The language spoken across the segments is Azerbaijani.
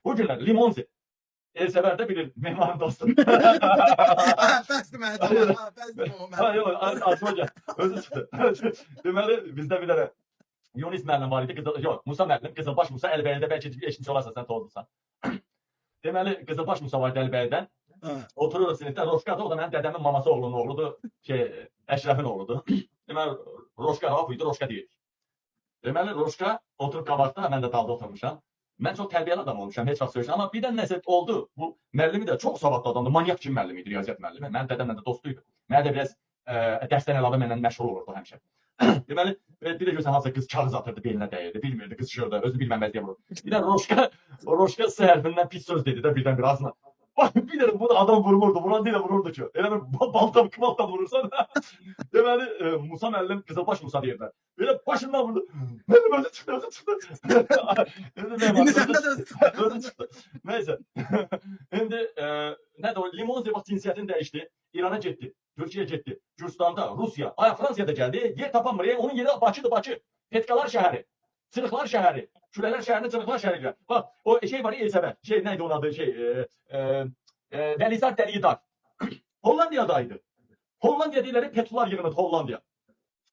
Bu günlər Limonzi. Elsəvərdə bilir, Mehmanın dostu. Bəsdir mənə Hayır. cavab, bəsdir o Ha, mənə. yok, açma gel. Özü çıxdı. Deməli, bizdə bir dənə Yunis müəllim var idi. Yok, Musa müəllim, Qızılbaş Musa Əlbəyində bəlkə eşitmiş olarsan, sən tozlusan. Deməli, Qızılbaş Musa var Əlbəydən. Oturur sinifdə, Roşka da, o da mənim dədəmin maması oğlunun oğludur. Əşrəfin oğludur. Deməli, Roşka hava buydu, Roşka deyir. Deməli, Roşka oturub qabaqda, mən də dalda oturmuşam. Mən çox tərbiyəli adam olmuşam, heç vaxt söyləşəm. Amma bir də nəsə oldu. Bu müəllimi də çox savadlı adamdır. Manyak kimi müəllimi idi, riyaziyyat müəllimi. Mənim dədəmlə də dostuydu. Mənə də biraz dərsdən əlavə mənlə məşğul olurdu həmişə. Deməli, bir də görsən hansısa qız kağız atırdı, belinə dəyirdi, bilmirdi, qızışırdı, özü bilməməzliyə vurur. Bir də Roşka səhərfindən pis söz dedi də birdən bir ağzına. Bilirim, bunu adam vurmurdu, vuran deyil vururdu ki. Elə bir baltam kımalta vurursan. Deməli, Musa müəllim Qızılbaş Musa deyirlər. Belə başından vurdu. Mənim özü çıxdı. İndi səndə də Özü çıxdı. Neyse. İndi nə də o Limonzi bax cinsiyyətini dəyişdi. İrana getdi, Türkiyəyə getdi. Gürcüstanda, Rusiya, Fransiyada gəldi. Yer tapamır. Onun yeri Bakıdır, Bakı. Petkalar şəhəri. Çırıqlar şəhəri. Külələr şəhərini Çırıqlar şəhəri deyirlər. Bax, o şey var ya Elsəvər. Nəydi onun adı? Velizar Dəlidar. Hollandiyadaydı. Hollandiya deyirlər, Petlular yığınıdır Hollandiya.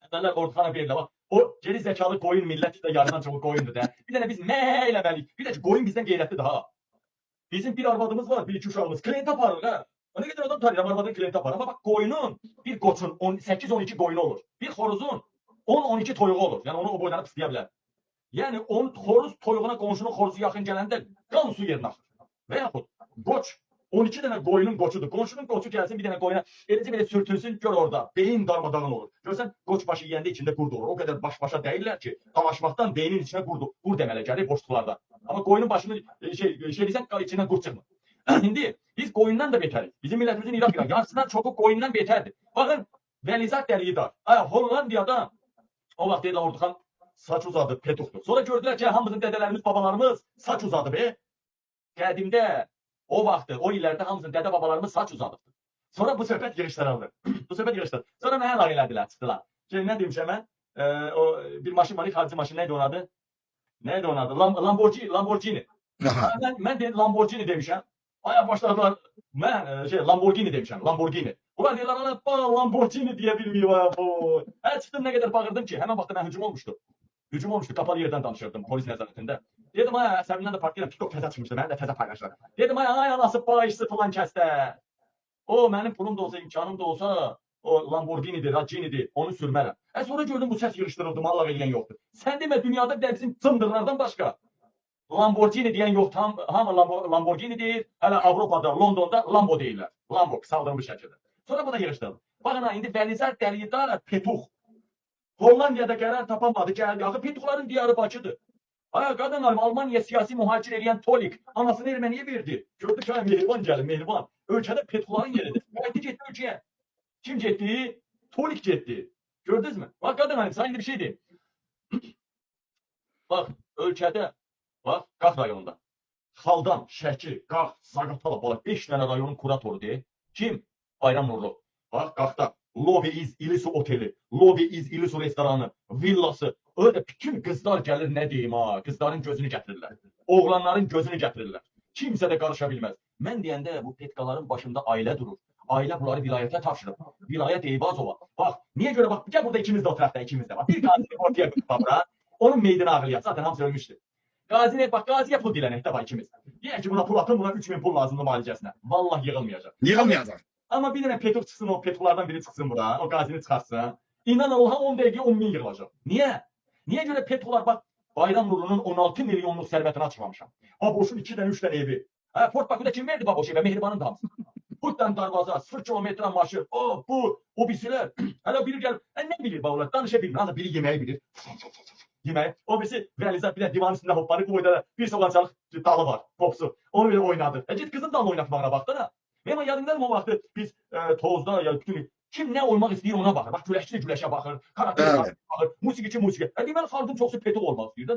Əvvəllər Orduxana verirlər. Bax, o geri zəkalı qoyun millət də yarıdan çoxu qoyundur da. Bir dənə biz eləməliyik. Bir də ki, qoyun bizdən qeyrətlidir ha. Bizim bir arvadımız var, bir iki uşağımız. Klient aparır ha. Ne kadar adam tanıyır, arvadın klient aparır. Ama bak koyunun, bir koçun 8-12 koyunu olur. Bir horozun 10-12 toyuğu olur. Yani onu o boylanıp isteyebilir. Yani horuz toyuğuna komşunun horozu yakın gelende kan su yerine akır. Veyahut koç 12 tane koyunun koçudur. Komşunun koçu gelsin bir tane koyuna elici bile sürtünsün gör orada. Beyin darmadağın olur. Görsen koç başı yiyende içinde kurt olur. O kadar baş başa değiller ki dalaşmaktan beynin içine kur demeli gəlir boşluklarda. Ama koyunun başını desen içinden kurt çıkmır. Şimdi biz koyundan da beteriz. Bizim milletimizin Irak yarısından çoku koyundan beterdi. Bakın Velizat Dəlidar. Hollandiyada o vaxt deyil Orduxan saç uzadı, petuxdur. Sonra gördülər ki, hamımızın dədələrimiz, babalarımız saç uzadı be. Qədimdə o vaxtı, o illərdə hamımızın dədə babalarımız saç uzadıbdı. Sonra bu söhbət yığışdırıldı. Sonra mənə əlaq elədilər, çıxdılar. Nə demişəm mən? O bir maşın var, xarici maşın, neydi onun adı? Neydi onun adı? Lamborghini. Mən dedim Lamborghini demişəm. Aya başladılar. Mən Lamborghini demişəm, Lamborghini. Ulan deyirlər, Lamborghini deyə bilməyim. Çıxdım nə qədər bağırdım ki, həmən vaxtda mən hücum olmuşdu. Hücum olmuşdu, kapalı yerdən danışırdım polis nəzarətində. Dedim, əsəbimdən də partlayıram, TikTok təzə çıxmışdı, mənim də təzə paylaşıram. Dedim, anası bağışsı filan kəsdə. O, mənim pulum da olsa, imkanım da olsa, o Lamborghini'dir, Racini'dir, onu sürmərəm. Sonra gördüm bu səs yığışdırıldı, Allah eləyən yoxdur. Sən demə, dünyada bir də bizim cındırlardan başqa Lamborghini deyən yoxdur, hamı Lamborghini deyir, hələ Avropada, Londonda Lambo deyirlər. Lambo, saldırmış şəkildə. Sonra buna yığışdırıldı. Baxın, indi Velizar Dəlidar Petux. Hollandiyada qərar tapamadı, gəldi. Axı Petuxların diyarı Bakıdır. Qadınlarım, Almaniya siyasi mühacir eləyən Tolik anasını Erməniyə verdi. Gördü ki, mehriban gəlir, mehriban. Ölkədə Petuxların yeridir. Qayıtdı getdi ölkəyə. Kim getdi? Tolik getdi. Gördünüz mü? Bax, qadınlarım, sana indi bir şey deyim. Bax, ölkədə, bax, Qax rayonunda. Xaldan, Şəki, Qax, Zaqatala, bax, 5 dənə rayonun kuratorudur. Kim? Bayram Nurlu. Bax, Qaxda. Lobby iz İlisu oteli, Lobby iz İlisu restoranı, villası. Öyle bütün qızlar gəlir, nə deyim ha, qızların gözünü gətirirlər. Oğlanların gözünü gətirirlər. Kimsə də qarışa bilməz. Mən deyəndə bu petkaların başında ailə durur. Ailə bunları vilayətə tapşırır. Vilayət Eyvazova. Bax, niyə görə bax, gəl burada ikimiz də oturaq da, ikimiz də. Bax, bir qazini ortaya qoyub onun meydini ağırlayaq. Zaten hamısı ölmüşdür. Qazini, bax, qaziyə pul dilənək də bax ikimiz. Deyək ki, buna pul atın, buna 3000 pul lazımdır müalicəsinə. Vallahi yığılmayacaq. Yığılmayacaq. Ama bir dənə Petux çıxsın, o Petuxlardan biri çıxsın bura, o qazini çıxarsın. İnan Allah'a 10 dəqiqə 10 min yığılacaq. Niyə? Niyə görə Petuxlar, bax, Bayram Nurlu'nun 16 milyonluq sərvətini açmamışam. Baboşun 2 dənə 3 dənə evi. Port Bakıda kim verdi Baboş evə? Mehribanın da hamısı. Buradan darvaza, 0 kilometre maşın, o birisilər. Hələ biri gəlir, nə bilir bağlar, danışa bilmir. Ancaq biri yeməyi bilir. Yeməyi. O birisi Velizar bir də divanın üstündə hopparı, bu boyda bir soğançalıq dalı var, popsu. Onu belə oynadır. Git kızın dalını oynatmağına baxdana. Benim yadımdadır o vaxtı biz tozda ya bütün kim nə olmaq istəyir ona baxır. Bax güləşçi güləşə baxır, karatə baxır, musiqiçi musiqi. Deməli xalqın çoxsu Petux olmaq istəyir də.